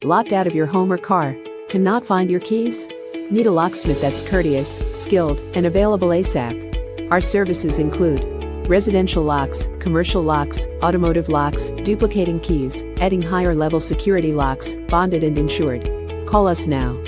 Locked out of your home or car? Cannot find your keys? Need a locksmith that's courteous, skilled, and available ASAP? Our services include residential locks, commercial locks, automotive locks, duplicating keys, adding higher level security locks, bonded and insured. Call us now.